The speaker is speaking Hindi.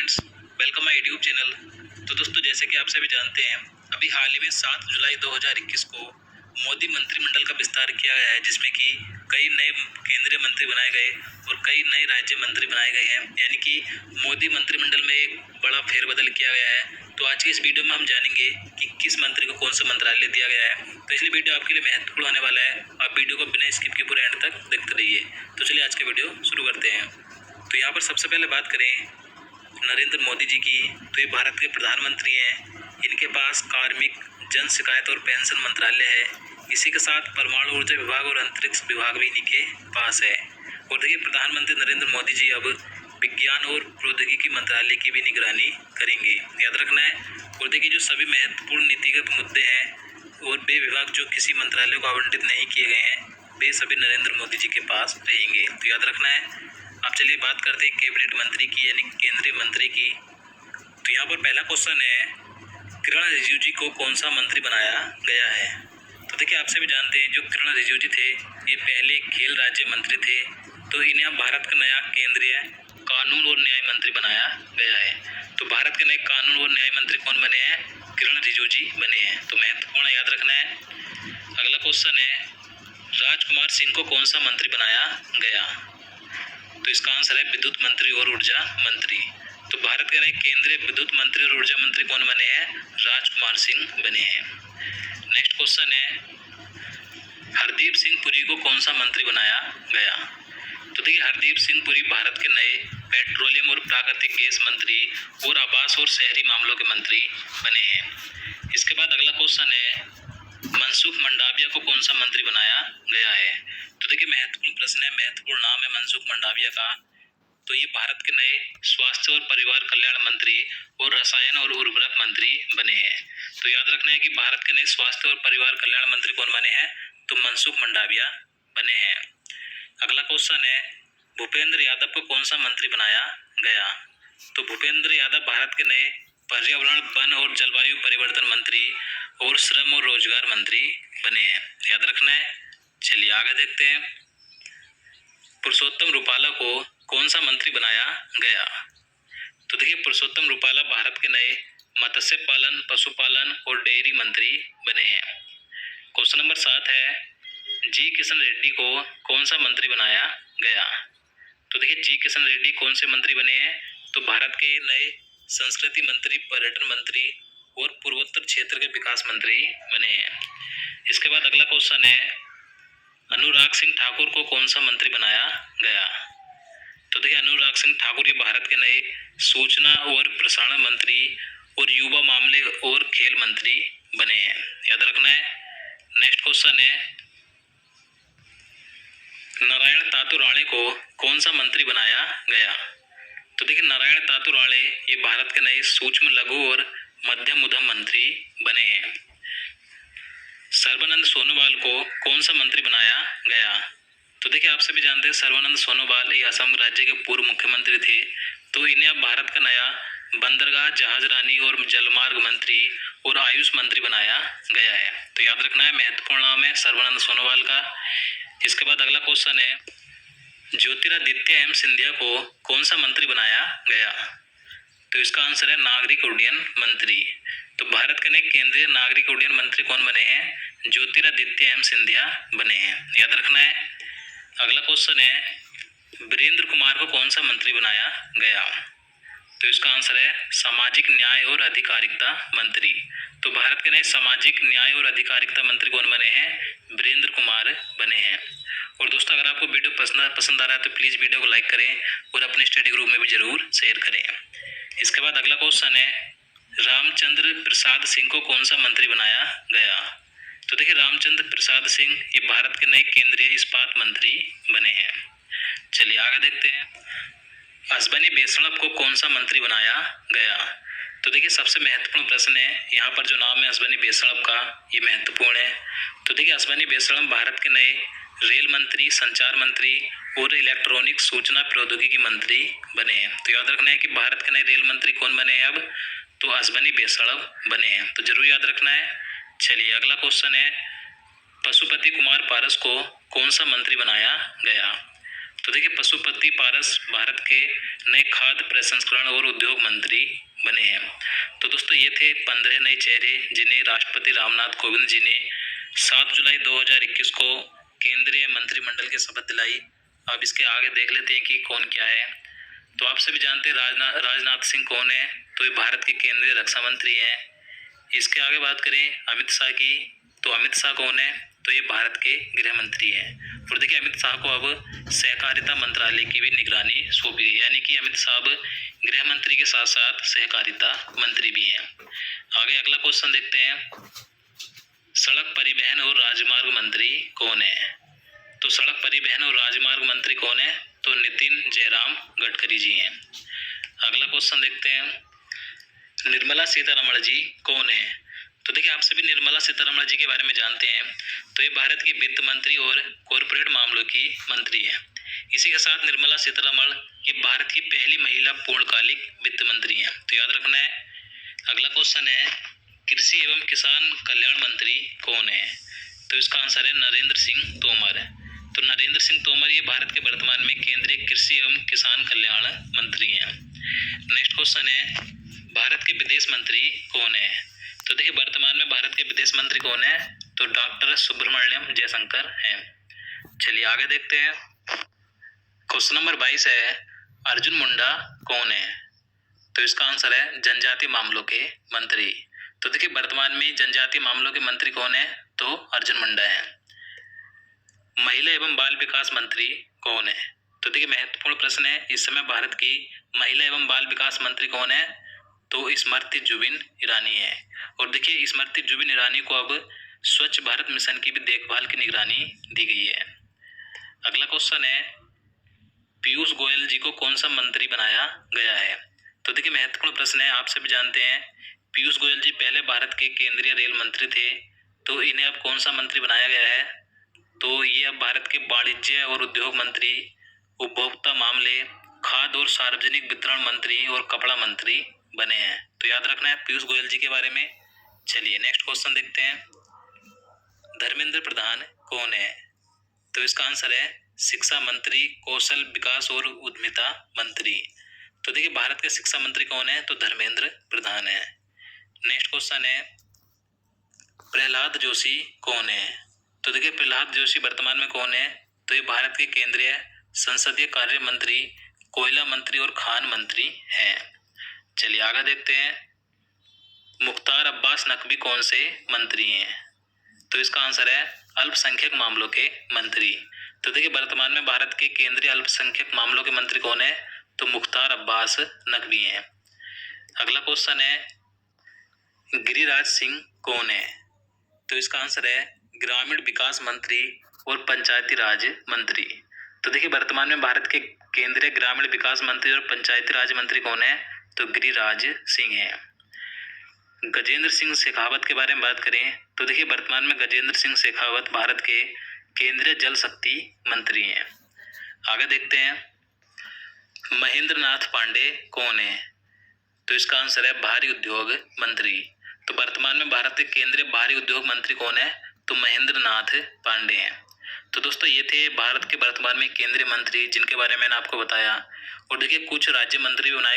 Friends, welcome my YouTube channel. तो दोस्तों, जैसे कि आप सभी जानते हैं, अभी हाल ही में 7 जुलाई 2021 को मोदी मंत्रिमंडल का विस्तार किया गया है, जिसमें कि कई नए केंद्रीय मंत्री बनाए गए और कई नए राज्य मंत्री बनाए गए हैं। यानी कि मोदी मंत्रिमंडल में एक बड़ा फेरबदल किया गया है। तो आज की इस वीडियो में हम जानेंगे कि किस मंत्री को कौन सा मंत्रालय दिया गया है। तो इसलिए वीडियो आपके लिए महत्वपूर्ण होने वाला है। आप वीडियो को बिना स्किप के पूरे एंड तक देखते रहिए। तो चलिए आज के वीडियो शुरू करते हैं। तो यहाँ पर सबसे पहले बात करें नरेंद्र मोदी जी की, तो ये भारत के प्रधानमंत्री हैं। इनके पास कार्मिक, जन शिकायत और पेंशन मंत्रालय है। इसी के साथ परमाणु ऊर्जा विभाग और अंतरिक्ष विभाग भी इन्हीं के पास है। और देखिए, प्रधानमंत्री नरेंद्र मोदी जी अब विज्ञान और प्रौद्योगिकी मंत्रालय की भी निगरानी करेंगे, याद रखना है। और देखिए, जो सभी महत्वपूर्ण नीतिगत मुद्दे हैं और वे विभाग जो किसी मंत्रालय को आवंटित नहीं किए गए हैं, वे सभी नरेंद्र मोदी जी के पास रहेंगे। तो याद रखना है। अब चलिए बात करते हैं कैबिनेट मंत्री की, यानी केंद्रीय मंत्री की। तो यहाँ पर पहला क्वेश्चन है, किरण रिजिजू जी को कौन सा मंत्री बनाया गया है। तो देखिए, आप सभी जानते हैं जो किरण रिजिजू जी थे, ये पहले खेल राज्य मंत्री थे। तो इन्हें अब भारत का नया केंद्रीय कानून और न्याय मंत्री बनाया गया है। तो भारत के नए कानून और न्याय मंत्री कौन बने हैं? किरण रिजिजू जी बने हैं। तो महत्वपूर्ण याद रखना है। अगला क्वेश्चन है, राजकुमार सिंह को कौन सा मंत्री बनाया गया। तो इसका आंसर है विद्युत मंत्री और ऊर्जा मंत्री। तो भारत के नए केंद्रीय विद्युत मंत्री और ऊर्जा मंत्री कौन बने हैं? राजकुमार सिंह बने हैं। नेक्स्ट क्वेश्चन है, हरदीप सिंह पुरी को कौन सा मंत्री बनाया गया। तो देखिए, हरदीप सिंह पुरी भारत के नए पेट्रोलियम और प्राकृतिक गैस मंत्री और आवास और शहरी मामलों के मंत्री बने हैं। इसके बाद अगला क्वेश्चन है, मनसुख मंडाविया को कौन सा मंत्री बनाया गया है। तो देखिए, महत्वपूर्ण प्रश्न है, महत्वपूर्ण नाम है मनसुख मंडाविया का। तो ये भारत के नए स्वास्थ्य और परिवार कल्याण मंत्री और रसायन और उर्वरक मंत्री बने हैं। तो याद रखना है कि भारत के नए स्वास्थ्य और परिवार कल्याण मंत्री कौन बने हैं? तो मनसुख मंडाविया बने हैं। अगला क्वेश्चन है, भूपेंद्र यादव को कौन सा मंत्री बनाया गया। तो भूपेंद्र यादव भारत के नए पर्यावरण, वन और जलवायु परिवर्तन मंत्री और श्रम और रोजगार मंत्री बने हैं, याद रखना है। चलिए आगे देखते हैं, पुरुषोत्तम रूपाला को कौन सा मंत्री बनाया गया। तो देखिए, पुरुषोत्तम रूपाला भारत के नए मत्स्य पालन, पशुपालन और डेयरी मंत्री बने हैं। क्वेश्चन नंबर 7 है, जी किशन रेड्डी को कौन सा मंत्री बनाया गया। तो देखिए, जी किशन रेड्डी कौन से मंत्री बने हैं? तो भारत के नए संस्कृति मंत्री, पर्यटन मंत्री और पूर्वोत्तर क्षेत्र के विकास मंत्री बने हैं। इसके बाद अगला क्वेश्चन है, अनुराग सिंह ठाकुर को कौन सा मंत्री बनाया गया। तो देखिए, अनुराग सिंह ठाकुर ये भारत के नए सूचना और प्रसारण मंत्री और युवा मामले और खेल मंत्री बने हैं, याद रखना है। नेक्स्ट क्वेश्चन है, नारायण तातु राणे को कौन सा मंत्री बनाया गया। तो देखिए, नारायण तातु राणे ये भारत के नए सूक्ष्म, लघु और मध्यम उद्यम मंत्री बने हैं। सर्बानंद सोनोवाल को कौन सा मंत्री बनाया गया। तो देखिए, आप सभी जानते हैं सर्बानंद सोनोवाल ये असम राज्य के पूर्व मुख्यमंत्री थे। तो इन्हें अब भारत का नया बंदरगाह, जहाजरानी और जलमार्ग मंत्री और आयुष मंत्री बनाया गया है। तो याद रखना है, महत्वपूर्ण नाम है सर्बानंद सोनोवाल का। इसके बाद अगला क्वेश्चन है, ज्योतिरादित्य एम सिंधिया को कौन सा मंत्री बनाया गया। तो इसका आंसर है नागरिक उड्डयन मंत्री। तो भारत के नए केंद्रीय नागरिक उड्डयन मंत्री कौन बने हैं? ज्योतिरादित्य एम सिंधिया बने हैं, याद रखना है। अगला क्वेश्चन है, वीरेंद्र कुमार को कौन सा मंत्री बनाया गया। तो इसका आंसर है सामाजिक न्याय और अधिकारिता मंत्री। तो भारत के नए सामाजिक न्याय और अधिकारिता मंत्री कौन बने हैं? वीरेंद्र कुमार बने हैं। और दोस्तों, अगर आपको वीडियो पसंद आ रहा है तो प्लीज़ वीडियो को लाइक करें और अपने स्टडी ग्रुप में भी जरूर शेयर करें। इसके बाद अगला क्वेश्चन है, रामचंद्र प्रसाद सिंह को कौन सा मंत्री बनाया गया। तो देखिए, रामचंद्र प्रसाद सिंह ये भारत के नए केंद्रीय इस्पात मंत्री बने हैं। चलिए आगे देखते हैं, अश्विनी वैष्णव को कौन सा मंत्री बनाया गया। तो देखिए, सबसे महत्वपूर्ण प्रश्न है यहाँ पर, जो नाम है अश्विनी वैष्णव का, ये महत्वपूर्ण है। तो देखिए, अश्विनी वैष्णव भारत के नए रेल मंत्री, संचार मंत्री और इलेक्ट्रॉनिक सूचना प्रौद्योगिकी मंत्री बने हैं। तो याद रखना है कि भारत के नए रेल मंत्री कौन बने हैं अब? तो अश्विनी वैष्णव बने हैं। तो जरूर याद रखना है। चलिए अगला क्वेश्चन है, पशुपति कुमार पारस को कौन सा मंत्री बनाया गया। तो देखिए पशुपति पारस भारत के नए खाद्य प्रसंस्करण और उद्योग मंत्री बने हैं। तो दोस्तों ये थे 15 नए चेहरे जिन्हें राष्ट्रपति रामनाथ कोविंद जी ने 7 जुलाई 2021 को केंद्रीय मंत्रिमंडल की शपथ दिलाई। अब इसके आगे देख लेते हैं कि कौन क्या है। तो आप सभी जानते हैं राजनाथ सिंह कौन है, तो ये भारत के केंद्रीय रक्षा मंत्री हैं। इसके आगे बात करें अमित शाह की, तो अमित शाह कौन है, तो ये भारत के गृह मंत्री हैं। और देखिए अमित शाह को अब सहकारिता मंत्रालय की भी निगरानी सौंपी गई, यानी कि अमित शाह गृह मंत्री के साथ साथ सहकारिता मंत्री भी हैं। आगे अगला क्वेश्चन देखते हैं, सड़क परिवहन और राजमार्ग मंत्री कौन है। तो सड़क परिवहन और राजमार्ग मंत्री कौन है, तो नितिन जयराम गडकरी जी हैं। अगला क्वेश्चन देखते हैं, निर्मला सीतारमण जी कौन है। तो देखिए आप सभी निर्मला सीतारमण जी के बारे में जानते हैं। तो ये भारत की वित्त मंत्री और कॉरपोरेट मामलों की मंत्री है। इसी के साथ निर्मला सीतारमण ये भारत की पहली महिला पूर्णकालिक वित्त मंत्री हैं, तो याद रखना है। अगला क्वेश्चन है, कृषि एवं किसान कल्याण मंत्री कौन है। तो इसका आंसर है नरेंद्र सिंह तोमर। तो नरेंद्र सिंह तोमर ये भारत के वर्तमान में केंद्रीय कृषि एवं किसान कल्याण मंत्री हैं। नेक्स्ट क्वेश्चन है, भारत के विदेश मंत्री कौन है। तो देखिए वर्तमान में भारत के विदेश मंत्री कौन है, तो डॉक्टर सुब्रमण्यम जयशंकर हैं। चलिए आगे देखते हैं। क्वेश्चन नंबर 22 है, अर्जुन मुंडा कौन है। तो इसका आंसर है जनजातीय मामलों के मंत्री। तो देखिए वर्तमान में जनजातीय मामलों के मंत्री कौन है, तो अर्जुन मुंडा है। महिला एवं बाल विकास मंत्री कौन है। तो देखिए महत्वपूर्ण प्रश्न है, इस समय भारत की महिला एवं बाल विकास मंत्री कौन है, तो स्मृति जुबिन ईरानी है। और देखिए स्मृति जुबिन ईरानी को अब स्वच्छ भारत मिशन की भी देखभाल की निगरानी दी गई है। अगला क्वेश्चन है, पीयूष गोयल जी को कौन सा मंत्री बनाया गया है। तो देखिए महत्वपूर्ण प्रश्न है, आप सभी जानते हैं पीयूष गोयल जी पहले भारत के केंद्रीय रेल मंत्री थे, तो इन्हें अब कौन सा मंत्री बनाया गया है, तो ये अब भारत के वाणिज्य और उद्योग मंत्री, उपभोक्ता मामले, खाद्य और सार्वजनिक वितरण मंत्री और कपड़ा मंत्री बने हैं। तो याद रखना है पीयूष गोयल जी के बारे में। चलिए नेक्स्ट क्वेश्चन देखते हैं, धर्मेंद्र प्रधान कौन है। तो इसका आंसर है शिक्षा मंत्री, कौशल विकास और उद्यमिता मंत्री। तो देखिए भारत के शिक्षा मंत्री कौन है, तो धर्मेंद्र प्रधान है। नेक्स्ट क्वेश्चन है, प्रहलाद जोशी कौन है। तो देखिए प्रहलाद जोशी वर्तमान में कौन है, तो ये भारत के केंद्रीय संसदीय कार्य मंत्री, कोयला मंत्री और खान मंत्री हैं। चलिए आगे देखते हैं, मुख्तार अब्बास नकवी कौन से मंत्री हैं। तो इसका आंसर है अल्पसंख्यक मामलों के मंत्री। तो देखिए वर्तमान में भारत के केंद्रीय अल्पसंख्यक मामलों के मंत्री कौन है, तो मुख्तार अब्बास नकवी हैं। अगला क्वेश्चन है, गिरिराज सिंह कौन है। तो इसका आंसर है ग्रामीण विकास मंत्री और पंचायती राज मंत्री। तो देखिए वर्तमान में भारत के केंद्रीय ग्रामीण विकास मंत्री और पंचायती राज मंत्री कौन है, तो गिरिराज सिंह है। गजेंद्र सिंह शेखावत के बारे में बात करें, तो देखिए वर्तमान में गजेंद्र सिंह शेखावत भारत के केंद्रीय जल शक्ति मंत्री हैं। आगे देखते हैं, महेंद्र नाथ पांडे कौन है। तो इसका आंसर है भारी उद्योग मंत्री। तो वर्तमान में भारत के केंद्रीय भारी उद्योग मंत्री कौन है, तो महेंद्र नाथ पांडे हैं। तो दोस्तों ये थे भारत के वर्तमान में केंद्रीय मंत्री जिनके बारे में मैंने आपको बताया। और देखिए कुछ राज्य मंत्री बनाए